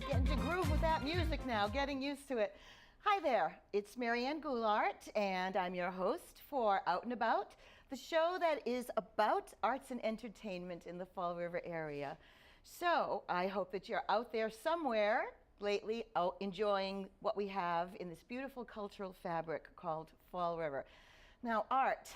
Getting to groove with that music now, getting used to it. Hi there, it's Marianne Goulart, and I'm your host for Out and About, the show that is about arts and entertainment in the Fall River area. So I hope that you're out there somewhere lately out enjoying what we have in this beautiful cultural fabric called Fall River. Now, art,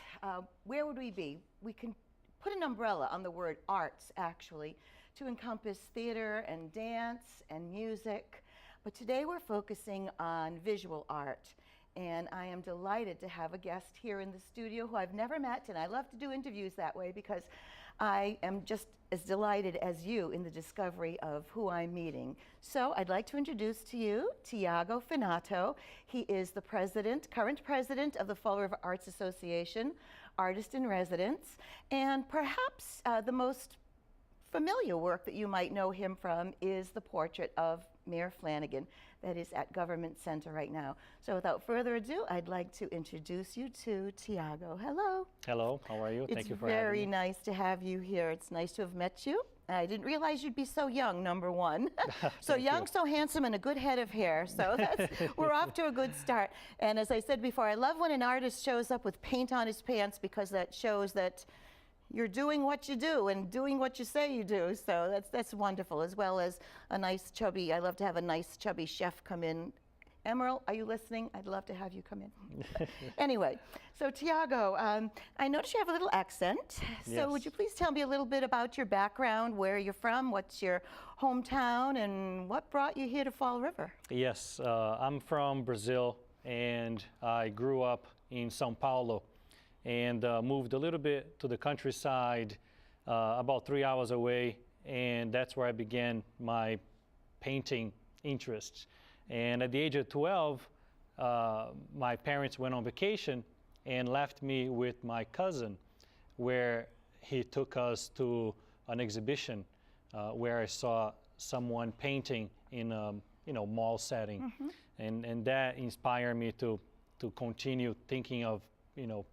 where would we be? We can put an umbrella on the word arts, actually, to encompass theater and dance and music. But today we're focusing on visual art. And I am delighted to have a guest here in the studio who I've never met, and I love to do interviews that way because I am just as delighted as you in the discovery of who I'm meeting. So I'd like to introduce to you Tiago Finato. He is the current president of the Fall River Arts Association, artist in residence, and perhaps the most familiar work that you might know him from is the portrait of Mayor Flanagan that is at Government Center right now. So without further ado, I'd like to introduce you to Tiago. Hello. Hello, how are you? Thank you for having me. It's very nice to have you here. It's nice to have met you. I didn't realize you'd be so young, number one. So young, so handsome, and a good head of hair. So we're off to a good start. And as I said before, I love when an artist shows up with paint on his pants because that shows that you're doing what you do and doing what you say you do. So that's wonderful, as well as a nice chubby, I love to have a nice chubby chef come in. Emerald, are you listening? I'd love to have you come in. Anyway, so Tiago, I noticed you have a little accent. So Yes. Would you please tell me a little bit about your background, where you're from, what's your hometown, and what brought you here to Fall River? Yes, I'm from Brazil, and I grew up in São Paulo and moved a little bit to the countryside, about 3 hours away, and that's where I began my painting interests. And at the age of 12, my parents went on vacation and left me with my cousin, where he took us to an exhibition where I saw someone painting in a mall setting. And that inspired me to continue thinking of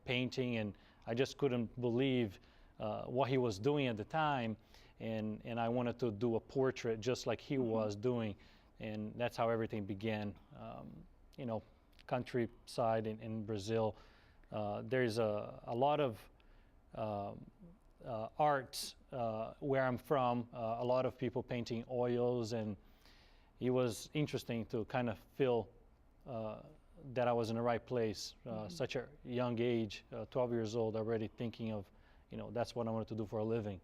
painting, and I just couldn't believe what he was doing at the time, and I wanted to do a portrait just like he was doing, and that's how everything began. Countryside in Brazil, there's a lot of art where I'm from, a lot of people painting oils, and it was interesting to kind of feel that I was in the right place, such a young age, 12 years old, already thinking of, that's what I wanted to do for a living.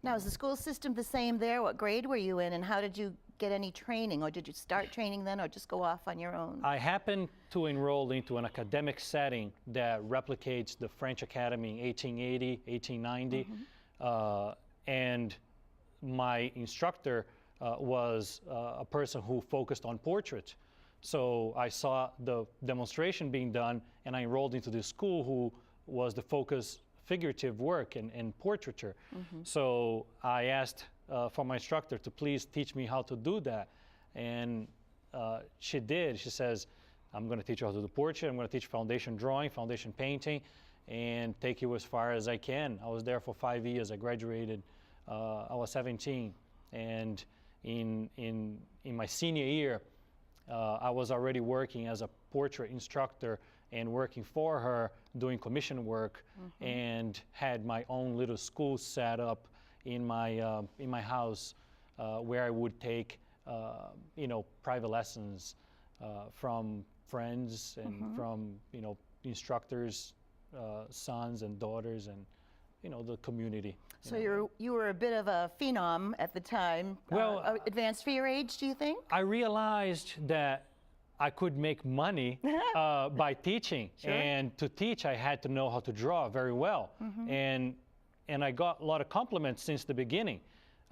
Now, is the school system the same there? What grade were you in, and how did you get any training, or did you start training then, or just go off on your own? I happened to enroll into an academic setting that replicates the French Academy in 1880, 1890, and my instructor was a person who focused on portraits. So I saw the demonstration being done, and I enrolled into this school who was the focus figurative work and portraiture. So I asked for my instructor to please teach me how to do that. And she did. She says, I'm going to teach you how to do portrait, I'm going to teach foundation drawing, foundation painting, and take you as far as I can. I was there for 5 years. I graduated, I was 17. And in my senior year, I was already working as a portrait instructor and working for her, doing commission work, and had my own little school set up in my house, where I would take private lessons from friends and from instructors, sons and daughters, and the community. So you were a bit of a phenom at the time. Well, advanced for your age, do you think? I realized that I could make money by teaching. Sure. And to teach, I had to know how to draw very well. And I got a lot of compliments since the beginning.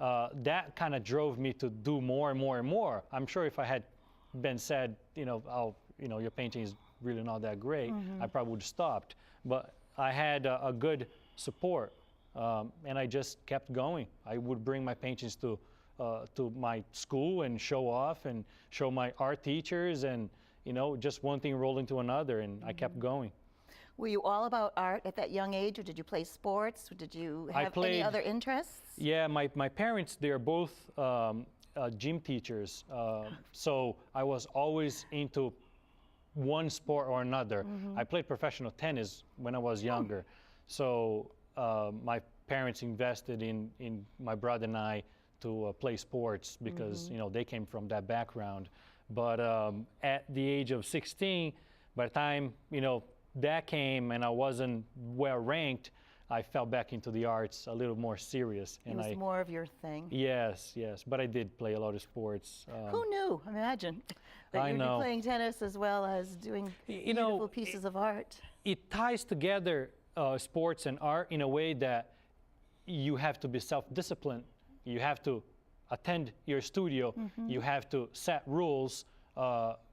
That kind of drove me to do more and more and more. I'm sure if I had been said, your painting is really not that great, I probably would have stopped. But I had a good support and I just kept going. I would bring my paintings to my school and show off and show my art teachers, and just one thing rolled into another, and I kept going. Were you all about art at that young age, or did you play sports? Or did you have any other interests? Yeah, my parents, they're both gym teachers, so I was always into one sport or another. I played professional tennis when I was younger, so my parents invested in my brother and I to play sports because they came from that background. But at the age of 16, by the time that came and I wasn't well ranked, I fell back into the arts a little more serious. It was more of your thing. Yes, but I did play a lot of sports. Who knew? Imagine that you'd be playing tennis as well as doing beautiful pieces of art. It ties together sports and art in a way that you have to be self-disciplined. You have to attend your studio. You have to set rules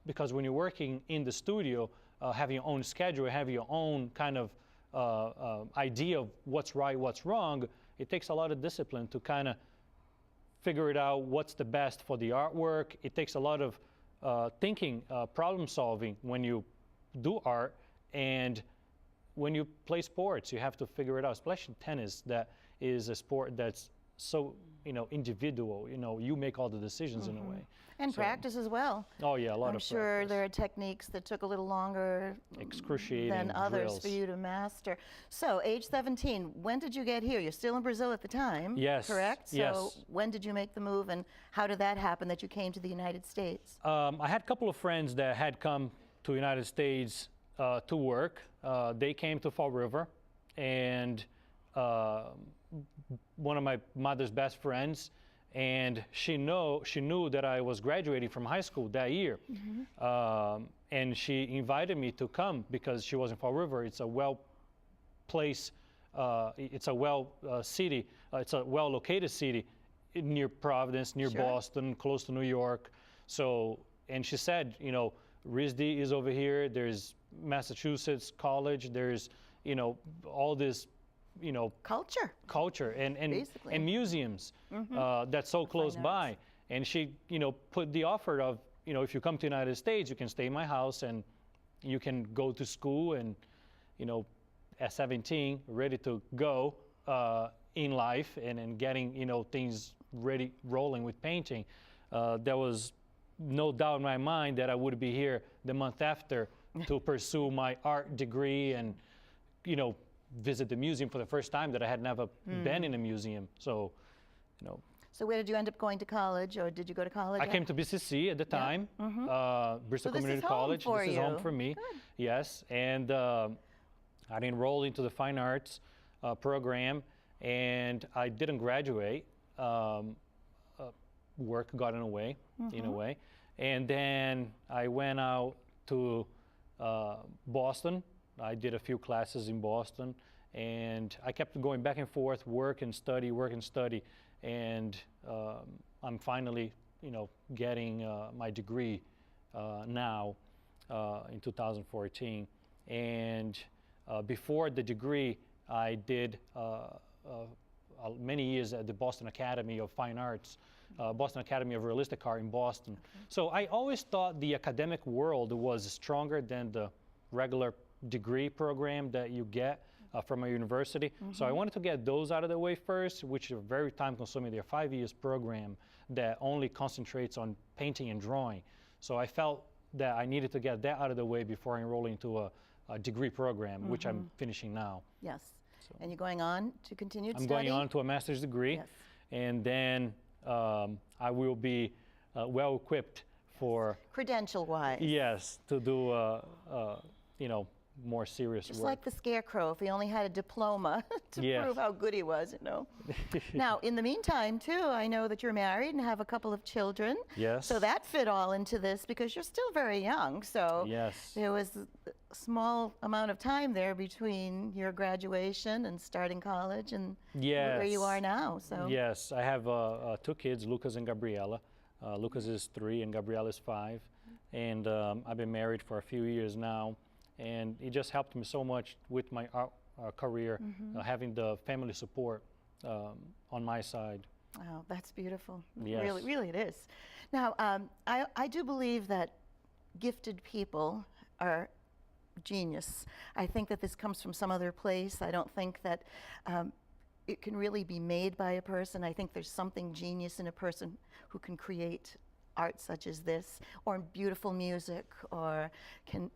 because when you're working in the studio, having your own schedule, having your own kind of idea of what's right, what's wrong, it takes a lot of discipline to kind of figure it out what's the best for the artwork. It takes a lot of thinking, problem solving when you do art, and when you play sports, you have to figure it out, especially tennis, that is a sport that's so individual. You make all the decisions in a way. And practice as well. Oh yeah, a lot of practice. I'm sure there are techniques that took a little longer than others drills for you to master. So, age 17, when did you get here? You're still in Brazil at the time, yes, correct? Yes. So, when did you make the move, and how did that happen that you came to the United States? I had a couple of friends that had come to the United States to work. They came to Fall River, and one of my mother's best friends, and she knew that I was graduating from high school that year, and she invited me to come because she was in Fall River. It's a well-placed, it's a city, it's a well-located city near Providence, near Boston, close to New York. So, and she said, RISD is over here. There's Massachusetts College. There's all this culture and museums that's so close by. And she put the offer of if you come to the United States, you can stay in my house and you can go to school, and at 17 ready to go in life and getting things ready rolling with painting. There was no doubt in my mind that I would be here the month after to pursue my art degree and visit the museum for the first time that I had never been in a museum. So, So where did you end up going to college, or did you go to college? I came to BCC at the time, Bristol Community College. This is home for me. Good. Yes, and I enrolled into the fine arts program, and I didn't graduate. Work got in a way, and then I went out to Boston. I did a few classes in Boston, and I kept going back and forth, work and study, and I'm finally, getting my degree now in 2014. And before the degree, I did many years at the Boston Academy of Fine Arts, Boston Academy of Realistic Art in Boston. So I always thought the academic world was stronger than the regular degree program that you get from a university. So I wanted to get those out of the way first, which are very time-consuming. They're a 5 years program that only concentrates on painting and drawing. So I felt that I needed to get that out of the way before enrolling into a degree program, which I'm finishing now. Yes. So. And you're going on to continue to study? I'm going on to a master's degree. Yes. And then I will be well-equipped for... Credential-wise. Yes, to do, more serious Just work. like the Scarecrow, if he only had a diploma to prove how good he was, Now, in the meantime, too, I know that you're married and have a couple of children. Yes. So that fit all into this because you're still very young. So there was a small amount of time there between your graduation and starting college and where you are now. So yes, I have 2 kids, Lucas and Gabriela. Lucas is 3 and Gabriela is 5. And I've been married for a few years now. And it just helped me so much with my career, having the family support on my side. Oh, that's beautiful. Yes. Really, really it is. Now, I do believe that gifted people are genius. I think that this comes from some other place. I don't think that it can really be made by a person. I think there's something genius in a person who can create art such as this, or beautiful music, or can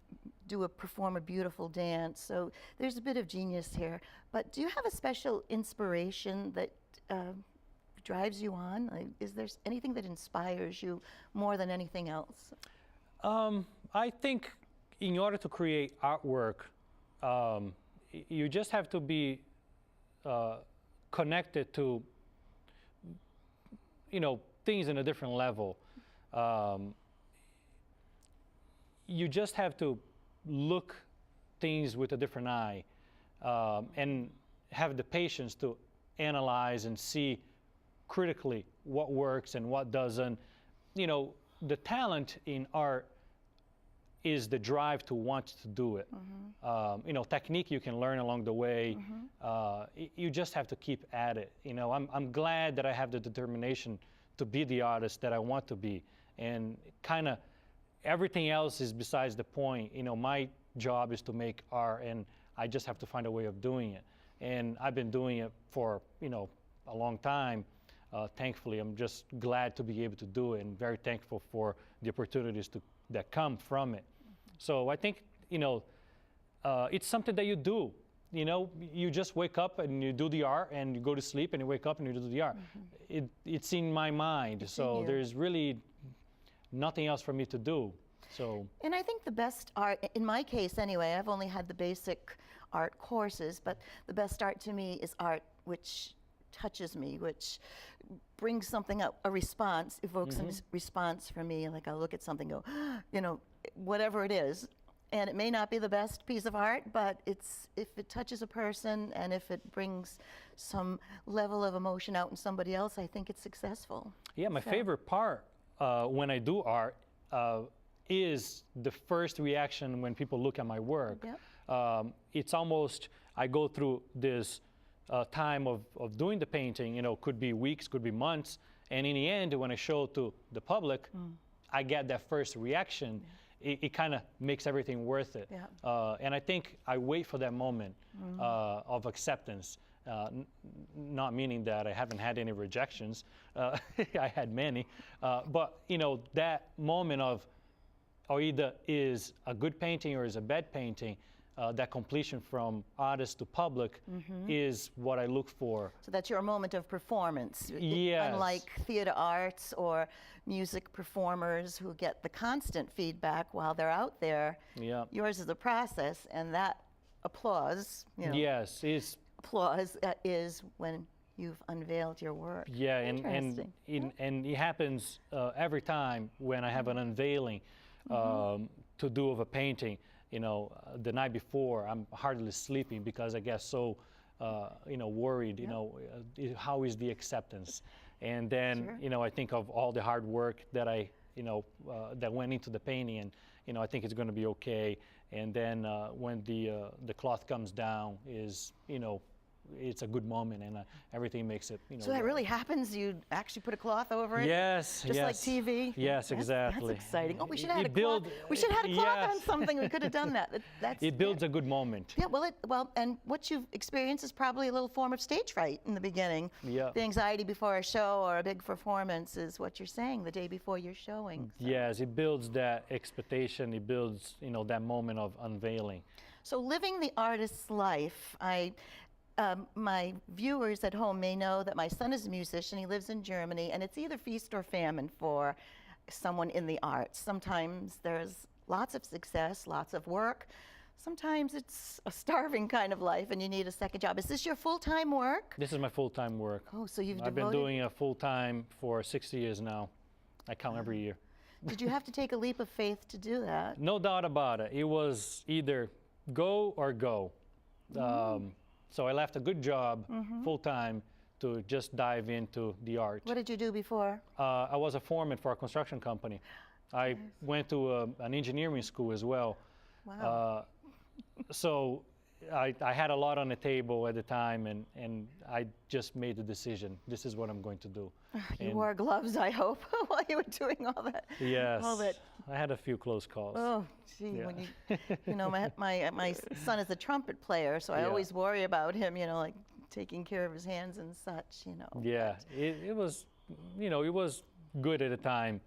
perform a beautiful dance. So there's a bit of genius here. But do you have a special inspiration that drives you on? Like, is there anything that inspires you more than anything else? I think in order to create artwork, you just have to be connected to, things in a different level. You just have to look things with a different eye, and have the patience to analyze and see critically what works and what doesn't. The talent in art is the drive to want to do it. Technique you can learn along the way. You just have to keep at it. I'm glad that I have the determination to be the artist that I want to be, and kind of everything else is besides the point. My job is to make art, and I just have to find a way of doing it. And I've been doing it for a long time. Thankfully, I'm just glad to be able to do it, and very thankful for the opportunities that come from it. So I think it's something that you do. You just wake up and you do the art, and you go to sleep and you wake up and you do the art. It's in my mind, so there's really nothing else for me to do. So. And I think the best art, in my case anyway, I've only had the basic art courses, but the best art to me is art which touches me, which brings something up, a response, evokes a response for me. Like I'll look at something, go, whatever it is. And it may not be the best piece of art, but if it touches a person and if it brings some level of emotion out in somebody else, I think it's successful. Yeah, my favorite part when I do art is the first reaction when people look at my work. Yep. It's almost, I go through this time of doing the painting, could be weeks, could be months, and in the end, when I show to the public, I get that first reaction. It kind of makes everything worth it. Yeah. And I think I wait for that moment of acceptance, not meaning that I haven't had any rejections. I had many. But, that moment of, or either is a good painting or is a bad painting, that completion from artist to public is what I look for. So that's your moment of performance. Yes. Unlike theater arts or music performers who get the constant feedback while they're out there, yours is a process, and that applause, yes, applause is when you've unveiled your work. Yeah, and it happens every time when I have an unveiling to do of a painting. The night before, I'm hardly sleeping because I get so, worried, how is the acceptance? And then, I think of all the hard work that that went into the painting, and, I think it's going to be okay. And then when the cloth comes down it's a good moment, and everything makes it, So that really happens? You actually put a cloth over it? Yes, Just like TV? Yes, exactly. That's exciting. Oh, we should have had a cloth. We should have had a cloth on something. We could have done that. It builds a good moment. Yeah, well, and what you've experienced is probably a little form of stage fright in the beginning. Yeah. The anxiety before a show or a big performance is what you're saying the day before you're showing. So. Yes, it builds that expectation. It builds, that moment of unveiling. So living the artist's life, my viewers at home may know that my son is a musician. He lives in Germany, and it's either feast or famine for someone in the arts. Sometimes there's lots of success, lots of work. Sometimes it's a starving kind of life, and you need a second job. Is this your full-time work? This is my full-time work. Oh, so you've I've been doing it full-time for 60 years now. I count every year. Did you have to take a leap of faith to do that? No doubt about it. It was either go or go. So I left a good job full-time to just dive into the art. What did you do before? I was a foreman for a construction company. I went to an engineering school as well. Wow. So I had a lot on the table at the time, and I just made the decision. This is what I'm going to do. You wore gloves, I hope, while you were doing all that. Yes, All that. I had a few close calls. Oh, gee, Yeah. when you know, my son is a trumpet player, so I Yeah. always worry about him, you know, like taking care of his hands and such, you know. Yeah, it was, you know, it was good at the time.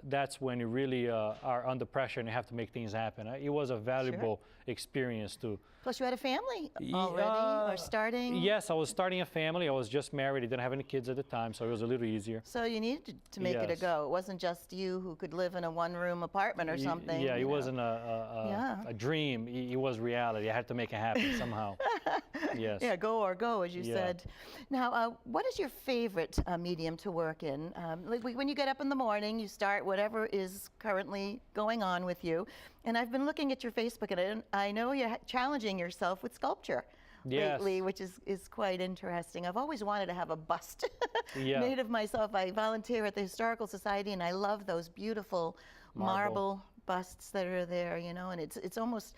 That's when you really are under pressure and you have to make things happen. It was a valuable experience too. Plus, you had a family already, or starting. Yes, I was starting a family. I was just married. I didn't have any kids at the time, so it was a little easier. So you needed to make it a Yes. go. It wasn't just you who could live in a one-room apartment or something. Yeah, it you know. wasn't a dream. It was reality. I had to make it happen somehow. Yes. Yeah, go or go, as you Yeah. said. Now, what is your favorite medium to work in? Like when you get up in the morning, you start whatever is currently going on with you. And I've been looking at your Facebook, and I know you're challenging yourself with sculpture Yes. lately, which is quite interesting. I've always wanted to have a bust Yeah. made of myself. I volunteer at the Historical Society, and I love those beautiful marble busts that are there, you know, and it's almost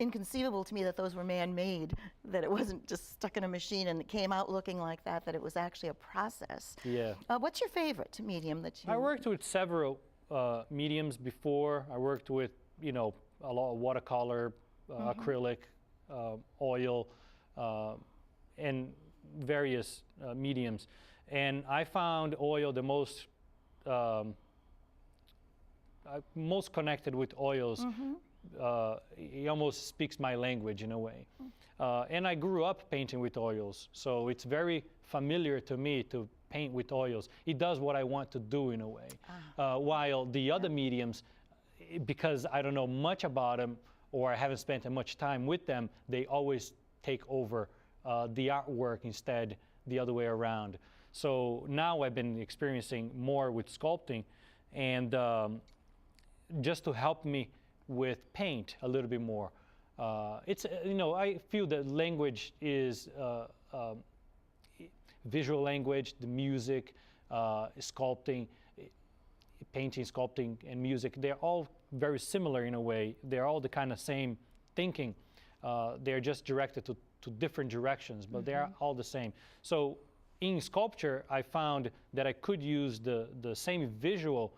inconceivable to me that those were man-made, that it wasn't just stuck in a machine and it came out looking like that, that it was actually a process. Yeah. What's your favorite medium that you... I worked with several mediums before. I worked with, you know, a lot of watercolor, acrylic, oil, and various mediums. And I found oil the most most connected with oils. It almost speaks my language in a way. And I grew up painting with oils, so it's very familiar to me to paint with oils. It does what I want to do in a way. While the other mediums, because I don't know much about them or I haven't spent much time with them, they always take over the artwork instead the other way around. So now I've been experiencing more with sculpting, and just to help me with paint a little bit more. It's, you know, I feel that language is visual language, the music, sculpting, painting, sculpting, and music. They're all very similar in a way. They're all the kind of same thinking. They're just directed to different directions, but they're all the same. So in sculpture, I found that I could use the same visual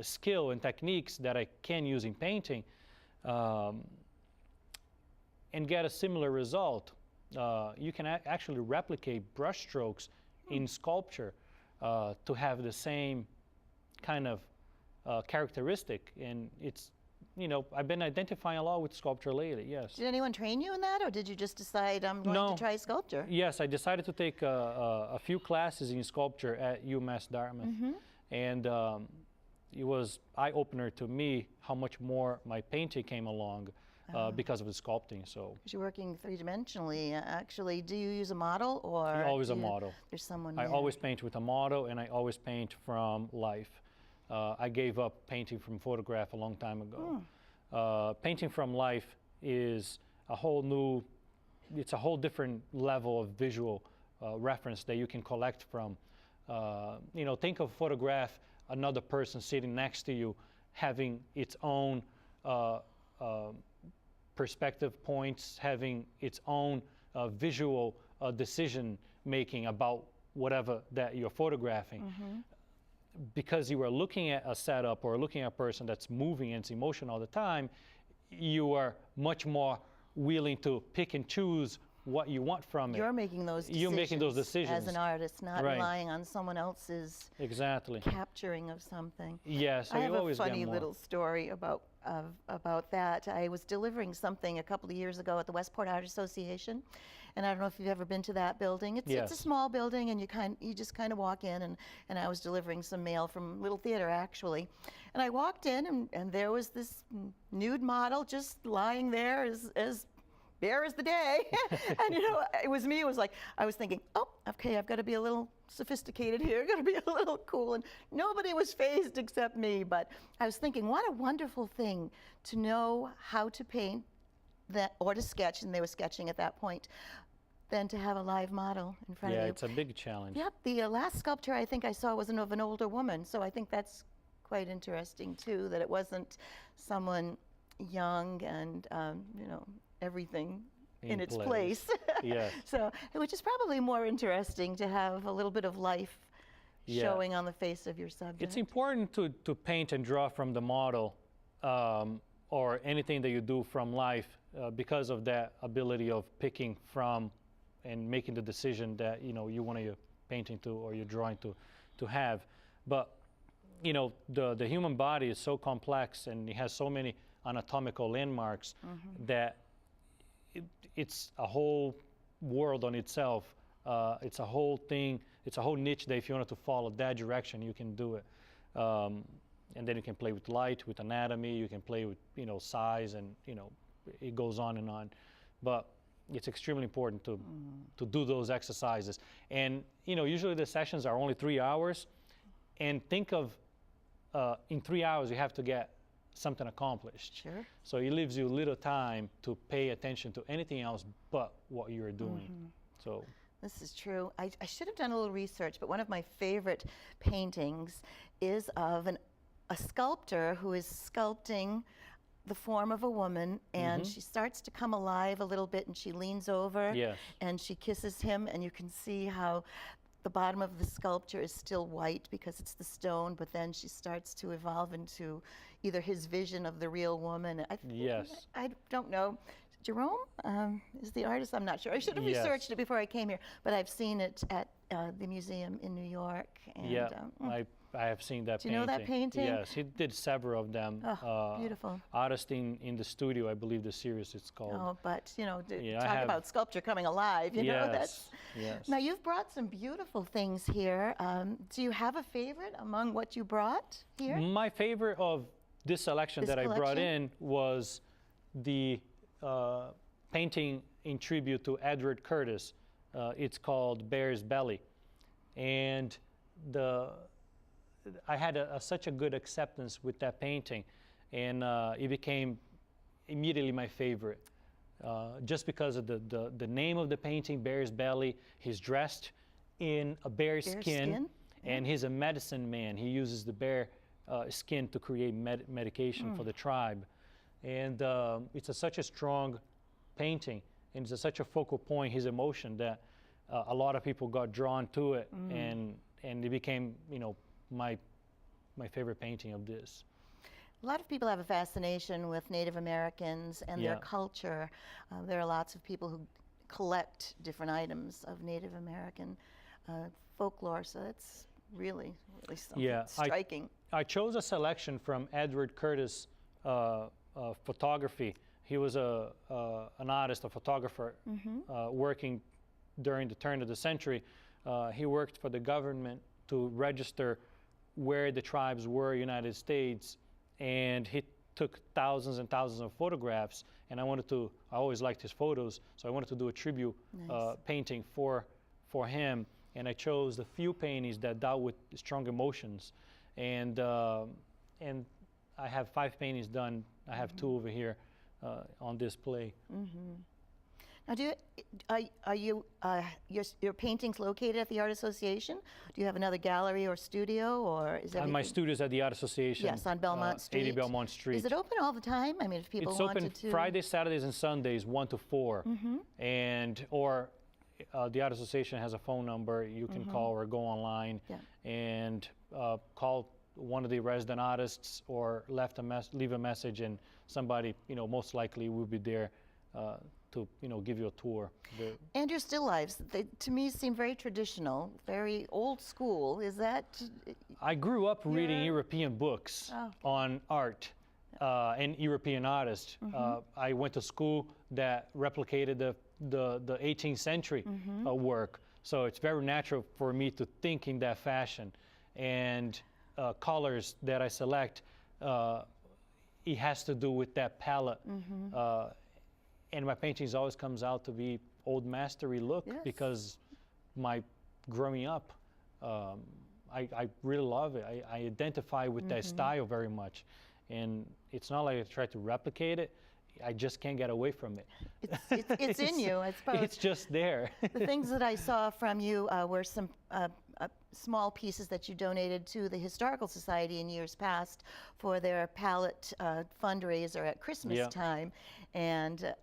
skill and techniques that I can use in painting and get a similar result. You can actually replicate brushstrokes in sculpture to have the same kind of characteristic, and it's, you know, I've been identifying a lot with sculpture lately, yes. Did anyone train you in that, or did you just decide I'm going to try sculpture? Yes, I decided to take a few classes in sculpture at UMass Dartmouth, and it was eye-opener to me how much more my painting came along because of the sculpting. So you're working three-dimensionally. Actually, do you use a model, or always a model? There's someone I there. always paint with a model, and I always paint from life. I gave up painting from photograph a long time ago. Painting from life is a whole new, it's a whole different level of visual reference that you can collect from. You know, think of photograph, another person sitting next to you having its own perspective points, having its own visual decision making about whatever that you're photographing. Because you are looking at a setup or looking at a person that's moving and it's emotional all the time, you are much more willing to pick and choose what you want from it. You're making those decisions. You're making those decisions as an artist, not relying on someone else's capturing of something. Yes, so I have you always a funny get more. little story about that. I was delivering something a couple of years ago at the Westport Art Association, and I don't know if you've ever been to that building. It's a small building, and you just kind of walk in, and I was delivering some mail from Little Theater, actually. And I walked in, and there was this nude model just lying there as bare as the day. And you know, it was me, it was like, I was thinking, oh, okay, I've got to be a little sophisticated here, I've got to be a little cool. And nobody was fazed except me. But I was thinking, what a wonderful thing to know how to paint that, or to sketch, and they were sketching at that point, than to have a live model in front of you. Yeah, it's a big challenge. Yep, the last sculpture I think I saw was of an older woman, so I think that's quite interesting too, that it wasn't someone young and, you know, everything in its place. place. Yes. So, which is probably more interesting to have a little bit of life showing on the face of your subject. It's important to paint and draw from the model or anything that you do from life because of that ability of picking from and making the decision that you want your painting to or your drawing to have. But the human body is so complex and it has so many anatomical landmarks that it's a whole world on itself. It's a whole thing. It's a whole niche that if you want to follow that direction, you can do it. And then you can play with light, with anatomy. You can play with size, and it goes on and on. But it's extremely important to do those exercises. And usually the sessions are only 3 hours. And think of in 3 hours you have to get something accomplished. Sure. So it leaves you little time to pay attention to anything else but what you're doing. So. This is true. I should have done a little research, but one of my favorite paintings is of a sculptor who is sculpting the form of a woman, and she starts to come alive a little bit, and she leans over and she kisses him, and you can see how the bottom of the sculpture is still white because it's the stone, but then she starts to evolve into either his vision of the real woman. I don't know. Jerome is the artist. I'm not sure. I should have researched it before I came here, but I've seen it at the museum in New York. And, I have seen that painting. Do you know that painting? Yes, he did several of them. Oh, beautiful. Artist in the Studio, I believe the series it's called. Oh, but talk about sculpture coming alive. You know that's. Yes. Now you've brought some beautiful things here. Do you have a favorite among what you brought here? My favorite of this selection I brought in was the painting in tribute to Edward Curtis. It's called Bear's Belly, and I had such a good acceptance with that painting, and it became immediately my favorite. Just because of the name of the painting, Bear's Belly. He's dressed in a bear's skin, and he's a medicine man. He uses the bear skin to create medication for the tribe. And it's such a strong painting, and it's such a focal point, his emotion, that a lot of people got drawn to it, and it became, my favorite painting of this. A lot of people have a fascination with Native Americans and their culture. There are lots of people who collect different items of Native American folklore, so that's really something striking. I chose a selection from Edward Curtis' photography. He was an artist, a photographer, working during the turn of the century. He worked for the government to register where the tribes were in the United States, and he took thousands and thousands of photographs, and I always liked his photos, so I wanted to do a tribute painting for him, and I chose the few paintings that dealt with strong emotions, and I have 5 paintings done. I have 2 over here on display. Now, are your paintings located at the Art Association? Do you have another gallery or studio, or is everything? My studio's at the Art Association. Yes, on Belmont Street. 80 Belmont Street. Is it open all the time? I mean, if people wanted to. It's open Fridays, Saturdays, and Sundays, 1 to 4. Or the Art Association has a phone number you can call or go online and call one of the resident artists or leave a message, and somebody, most likely will be there to, give you a tour. And your still lifes, they, to me, seem very traditional, very old school. Is that? I grew up reading European books on art and European artists. I went to school that replicated the 18th century work, so it's very natural for me to think in that fashion. And colors that I select, it has to do with that palette. And my paintings always comes out to be old mastery look because my growing up, I really love it. I identify with that style very much. And it's not like I try to replicate it. I just can't get away from it. It's in you, I suppose. It's just there. The things that I saw from you were some small pieces that you donated to the Historical Society in years past for their palette fundraiser at Christmas time. And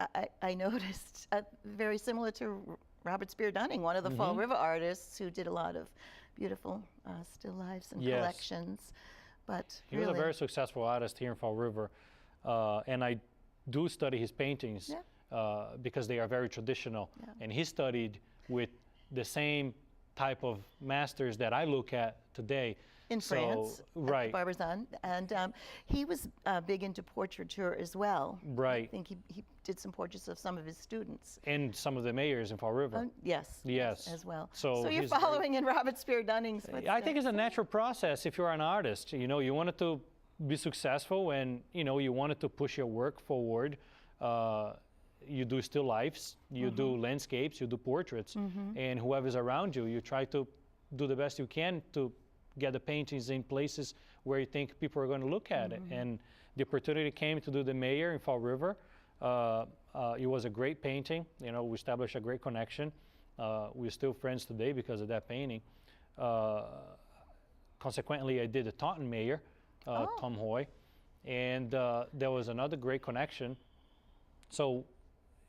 I noticed, very similar to Robert Spear Dunning, one of the Fall River artists who did a lot of beautiful still lifes and collections. But he was a very successful artist here in Fall River. And I do study his paintings because they are very traditional. And he studied with the same type of masters that I look at today. In France, at Barbizon. And he was big into portraiture as well. Right. I think he did some portraits of some of his students. And some of the mayors in Fall River. Yes. As well. So you're following in Robert Spear Dunning's footsteps. I think it's a natural process if you're an artist. You know, you wanted to be successful and, you know, you wanted to push your work forward. You do still lifes, you do landscapes, you do portraits, and whoever's around you, you try to do the best you can to get the paintings in places where you think people are going to look at it. And the opportunity came to do the mayor in Fall River. It was a great painting. You know, we established a great connection. We're still friends today because of that painting. Consequently, I did the Taunton mayor, Tom Hoy, and there was another great connection. So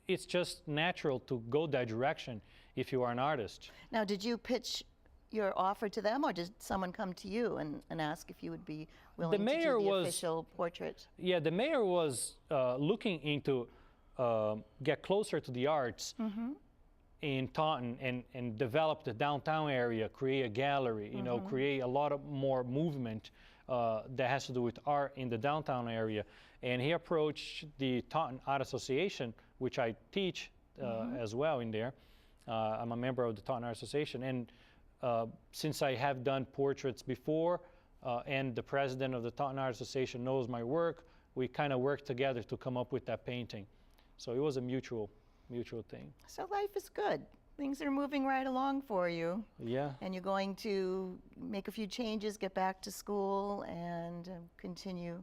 it's just natural to go that direction if you are an artist. Now, did you pitch your offer to them, or did someone come to you and ask if you would be willing to do the official portrait? Yeah, the mayor was looking into get closer to the arts in Taunton and develop the downtown area, create a gallery, you know, create a lot of more movement that has to do with art in the downtown area. And he approached the Taunton Art Association, which I teach as well in there. I'm a member of the Taunton Art Association. And since I have done portraits before, and the president of the Taunton Art Association knows my work, we kind of worked together to come up with that painting. So it was a mutual thing. So life is good. Things are moving right along for you. Yeah. And you're going to make a few changes, get back to school, and continue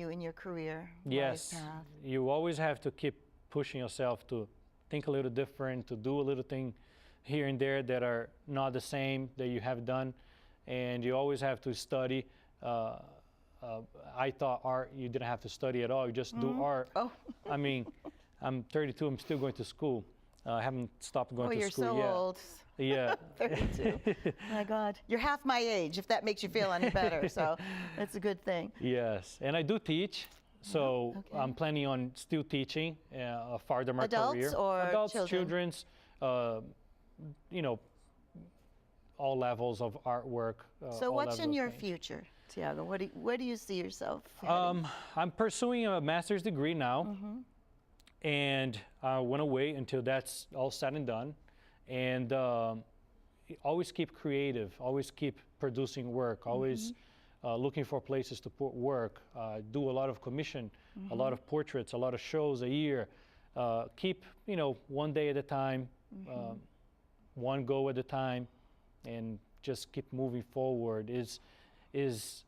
in your career. Yes. Life path. You always have to keep pushing yourself to think a little different, to do a little thing here and there that are not the same that you have done, and you always have to study. I thought art, you didn't have to study at all, you just do art. Oh. I mean, I'm 32, I'm still going to school. I haven't stopped going to school yet. Oh, you're so old. Yeah. 32. My God. You're half my age, if that makes you feel any better, so that's a good thing. Yes, and I do teach. So I'm planning on still teaching further my career. Adults or adults, children? Children's, you know, all levels of artwork. So what's in your future, Tiago? Where do you see yourself heading? I'm pursuing a master's degree now, and I want to wait until that's all said and done, and always keep creative, always keep producing work, always looking for places to put work, do a lot of commission, a lot of portraits, a lot of shows a year. Keep, you know, one day at a time, one go at a time, and just keep moving forward. It's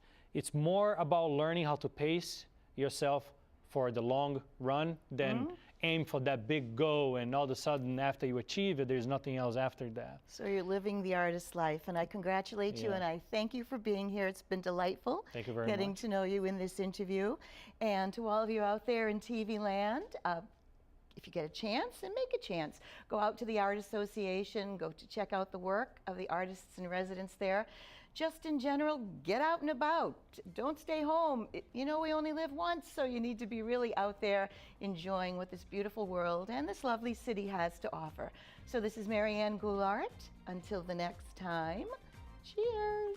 more about learning how to pace yourself for the long run than aim for that big goal, and all of a sudden after you achieve it, there's nothing else after that. So you're living the artist's life, and I congratulate you, and I thank you for being here. It's been delightful Thank you very much. getting to know you in this interview. And to all of you out there in TV land, if you get a chance, and make a chance, go out to the Art Association, go to check out the work of the artists in residence there. Just in general, get out and about. Don't stay home. You know, we only live once, so you need to be really out there enjoying what this beautiful world and this lovely city has to offer. So this is Marianne Goulart. Until the next time, cheers.